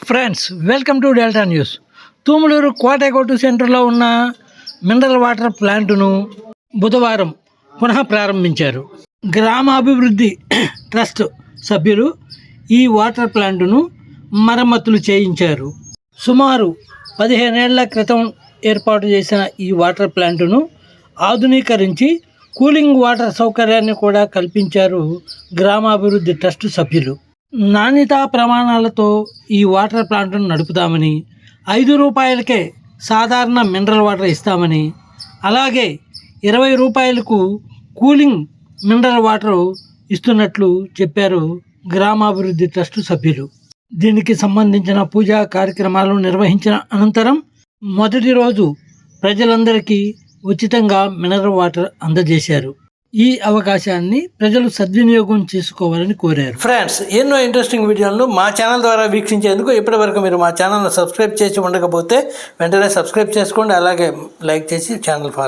Friends, welcome to Delta News. Tumuluru కోటెకోటు సెంటర్లో ఉన్న మినరల్ వాటర్ ప్లాంటును బుధవారం పునః ప్రారంభించారు. గ్రామాభివృద్ధి ట్రస్ట్ సభ్యులు ఈ వాటర్ ప్లాంటును మరమ్మతులు చేయించారు. సుమారు 15 ఏళ్ల క్రితం ఏర్పాటు చేసిన ఈ వాటర్ ప్లాంటును ఆధునీకరించి కూలింగ్ వాటర్ సౌకర్యాన్ని కూడా కల్పించారు గ్రామాభివృద్ధి ట్రస్ట్ సభ్యులు. నాణ్యతా ప్రమాణాలతో ఈ వాటర్ ప్లాంట్ను నడుపుతామని, 5 రూపాయలకే సాధారణ మినరల్ వాటర్ ఇస్తామని, అలాగే 20 రూపాయలకు కూలింగ్ మినరల్ వాటర్ ఇస్తున్నట్లు చెప్పారు గ్రామాభివృద్ధి ట్రస్ట్ సభ్యులు. దీనికి సంబంధించిన పూజా కార్యక్రమాలు నిర్వహించిన అనంతరం మొదటి రోజు ప్రజలందరికీ ఉచితంగా మినరల్ వాటర్ అందజేశారు. ఈ అవకాశాన్ని ప్రజలు సద్వినియోగం చేసుకోవాలని కోరారు. ఫ్రెండ్స్, ఎన్నో ఇంట్రెస్టింగ్ వీడియోలను మా ఛానల్ ద్వారా వీక్షించేందుకు ఇప్పటివరకు మీరు మా ఛానల్ను సబ్స్క్రైబ్ చేసి ఉండకపోతే వెంటనే సబ్స్క్రైబ్ చేసుకోండి. అలాగే లైక్ చేసి ఛానల్ ఫాలో